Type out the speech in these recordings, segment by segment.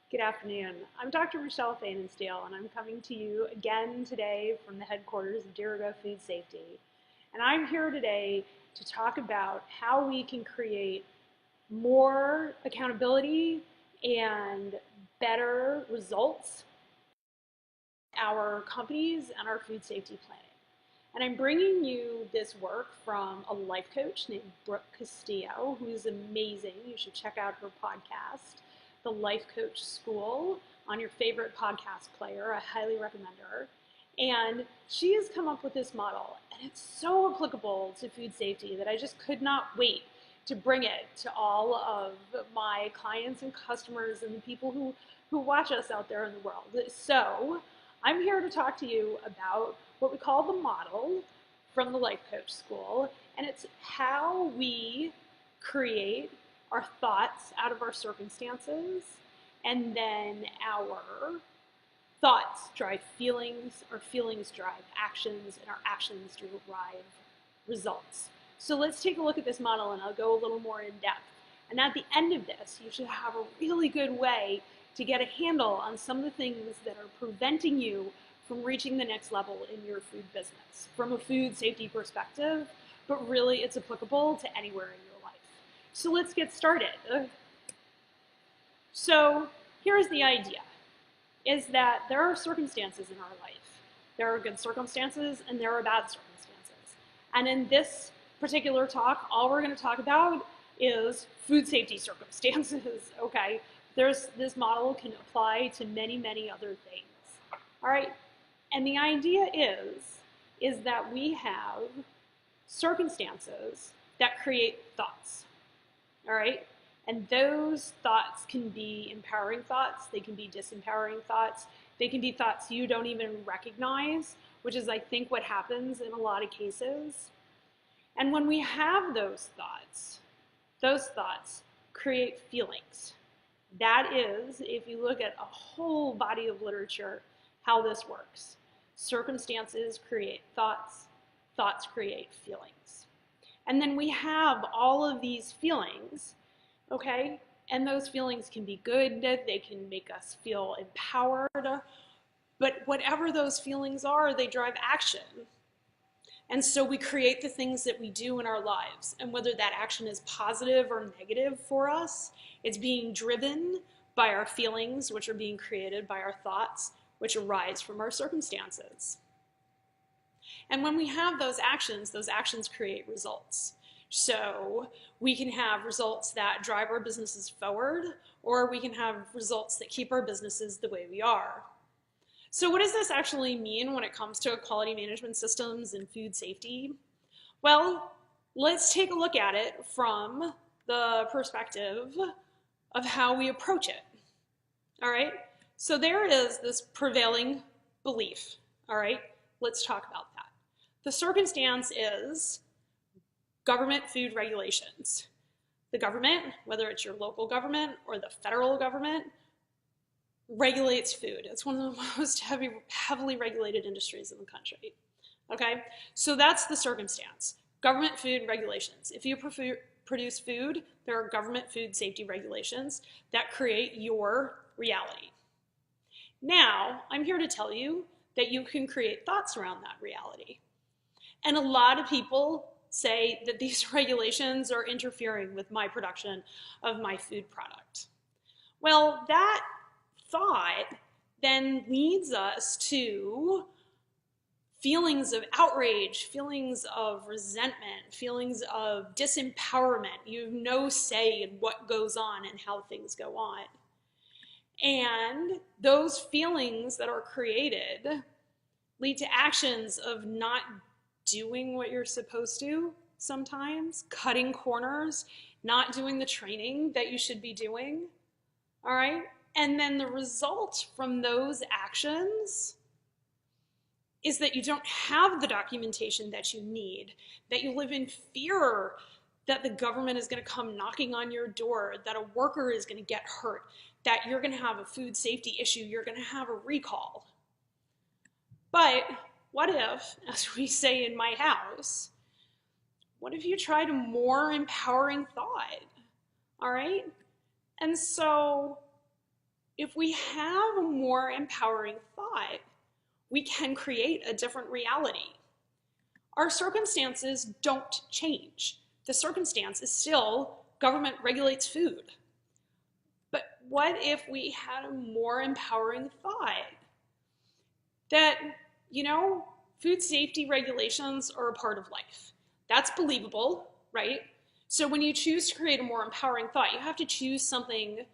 Good afternoon. I'm Dr. Michelle Fainensteel, and I'm coming to you again today from the headquarters of Dirigo Food Safety. And I'm here today to talk about how we can create more accountability and better results in our companies and our food safety planning. And I'm bringing you this work from a life coach named Brooke Castillo, who is amazing. You should check out her podcast, The Life Coach School, on your favorite podcast player. I highly recommend her. And she has come up with this model, and it's so applicable to food safety that I just could not wait to bring it to all of my clients and customers and the people who watch us out there in the world. So I'm here to talk to you about what we call the model from the Life Coach School, and it's how we create our thoughts out of our circumstances, and then our thoughts drive feelings, our feelings drive actions, and our actions drive results. So let's take a look at this model, and I'll go a little more in depth. And at the end of this, you should have a really good way to get a handle on some of the things that are preventing you from reaching the next level in your food business from a food safety perspective, but really it's applicable to anywhere in your life. So let's get started. So here's the idea, is that there are circumstances in our life. There are good circumstances and there are bad circumstances. And in this particular talk, all we're going to talk about is food safety circumstances, okay? This model can apply to many, many other things, all right? And the idea is that we have circumstances that create thoughts, all right? And those thoughts can be empowering thoughts, they can be disempowering thoughts, they can be thoughts you don't even recognize, which is, I think, what happens in a lot of cases. And when we have those thoughts create feelings. That is, if you look at a whole body of literature, how this works. Circumstances create thoughts, thoughts create feelings. And then we have all of these feelings, okay? And those feelings can be good, they can make us feel empowered, but whatever those feelings are, they drive action. And so we create the things that we do in our lives. And whether that action is positive or negative for us, it's being driven by our feelings, which are being created by our thoughts, which arise from our circumstances. And when we have those actions create results. So we can have results that drive our businesses forward, or we can have results that keep our businesses the way we are. So what does this actually mean when it comes to quality management systems and food safety? Well, let's take a look at it from the perspective of how we approach it, all right? So there is this prevailing belief, all right? Let's talk about that. The circumstance is government food regulations. The government, whether it's your local government or the federal government, regulates food. It's one of the most heavily regulated industries in the country, okay? So that's the circumstance. Government food regulations. If you produce food, there are government food safety regulations that create your reality. Now, I'm here to tell you that you can create thoughts around that reality. And a lot of people say that these regulations are interfering with my production of my food product. Well, that thought then leads us to feelings of outrage, feelings of resentment, feelings of disempowerment. You have no say in what goes on and how things go on. And those feelings that are created lead to actions of not doing what you're supposed to sometimes, cutting corners, not doing the training that you should be doing, all right? And then the result from those actions is that you don't have the documentation that you need, that you live in fear that the government is going to come knocking on your door, that a worker is going to get hurt, that you're going to have a food safety issue, you're going to have a recall. But what if, as we say in my house, what if you tried a more empowering thought? All right? And so if we have a more empowering thought, we can create a different reality. Our circumstances don't change. The circumstance is still government regulates food. But what if we had a more empowering thought that, food safety regulations are a part of life? That's believable, right? So when you choose to create a more empowering thought, you have to choose something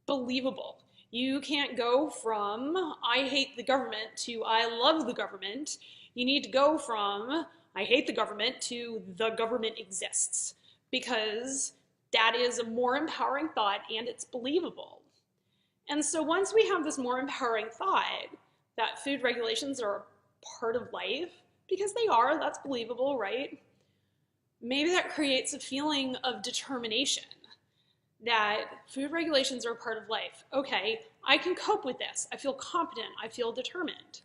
believable. You can't go from I hate the government to I love the government. You need to go from I hate the government to the government exists, because that is a more empowering thought and it's believable. And so once we have this more empowering thought that food regulations are a part of life, because they are, that's believable, right? Maybe that creates a feeling of determination that food regulations are a part of life. Okay, I can cope with this. I feel competent. I feel determined.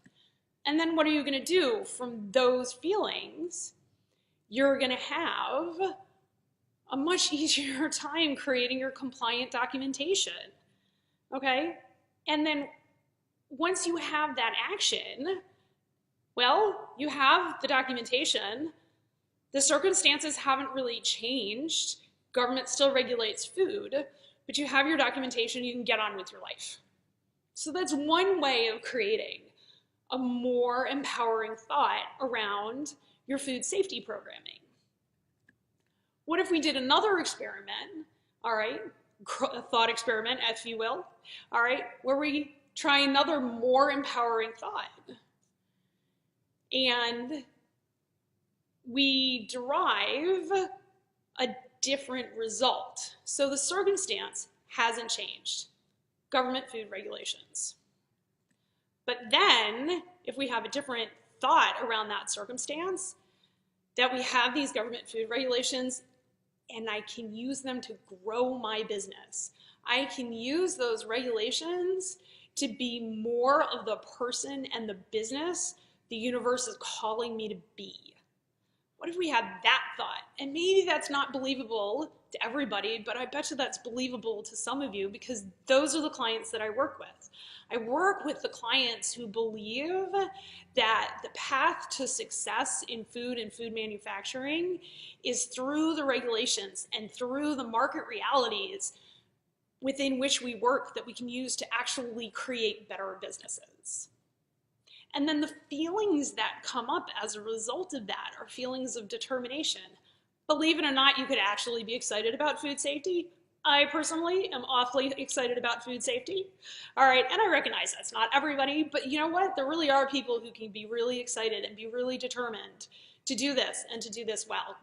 And then what are you going to do from those feelings? You're going to have a much easier time creating your compliant documentation. Okay? And then once you have that action, well, you have the documentation. The circumstances haven't really changed. Government still regulates food, but you have your documentation, you can get on with your life. So that's one way of creating a more empowering thought around your food safety programming. What if we did another experiment, all right, a thought experiment, if you will, all right, where we try another more empowering thought, and we derive a different result. So the circumstance hasn't changed, government food regulations. But then, if we have a different thought around that circumstance, that we have these government food regulations and I can use them to grow my business. I can use those regulations to be more of the person and the business the universe is calling me to be. What if we had that thought? And maybe that's not believable to everybody, but I bet you that's believable to some of you, because those are the clients that I work with. I work with the clients who believe that the path to success in food and food manufacturing is through the regulations and through the market realities within which we work that we can use to actually create better businesses. And then the feelings that come up as a result of that are feelings of determination. Believe it or not, you could actually be excited about food safety. I personally am awfully excited about food safety. All right, and I recognize that's not everybody, but you know what? There really are people who can be really excited and be really determined to do this and to do this well.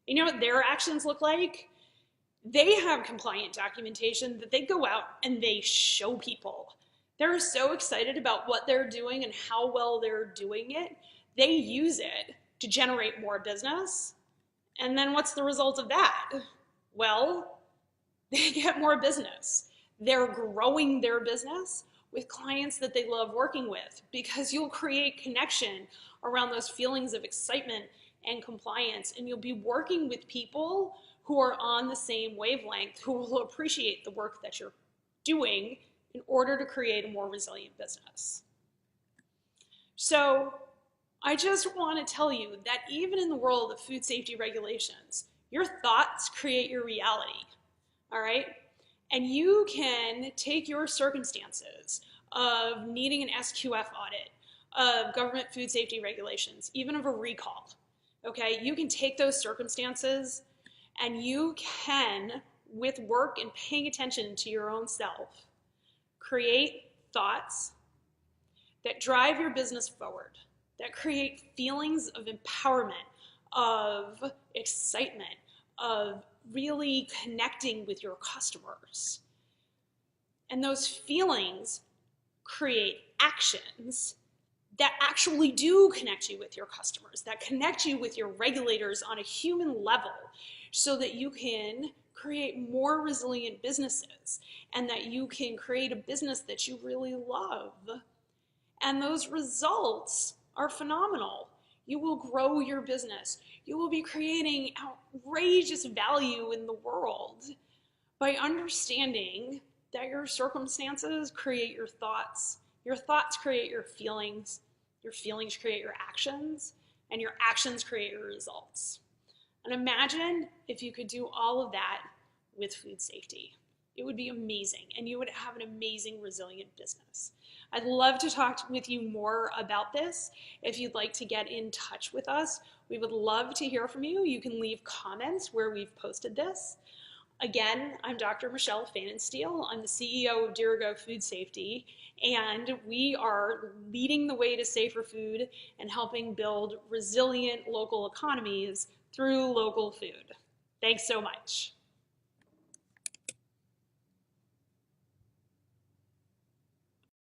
You know what their actions look like? They have compliant documentation that they go out and they show people. They're so excited about what they're doing and how well they're doing it. They use it to generate more business. And then what's the result of that? Well, they get more business. They're growing their business with clients that they love working with, because you'll create connection around those feelings of excitement and compliance, and you'll be working with people who are on the same wavelength, who will appreciate the work that you're doing in order to create a more resilient business. So I just want to tell you that even in the world of food safety regulations, your thoughts create your reality, all right? And you can take your circumstances of needing an SQF audit, of government food safety regulations, even of a recall, okay? You can take those circumstances and you can, with work and paying attention to your own self, create thoughts that drive your business forward, that create feelings of empowerment, of excitement, of really connecting with your customers. And those feelings create actions that actually do connect you with your customers, that connect you with your regulators on a human level, so that you can create more resilient businesses and that you can create a business that you really love. And those results are phenomenal. You will grow your business. You will be creating outrageous value in the world by understanding that your circumstances create your thoughts create your feelings create your actions, and your actions create your results. And imagine if you could do all of that with food safety. It would be amazing, and you would have an amazing, resilient business. I'd love to talk with you more about this. If you'd like to get in touch with us, we would love to hear from you. You can leave comments where we've posted this. Again, I'm Dr. Michelle Fahnensteel. I'm the CEO of Dirigo Food Safety, and we are leading the way to safer food and helping build resilient local economies through local food. Thanks so much.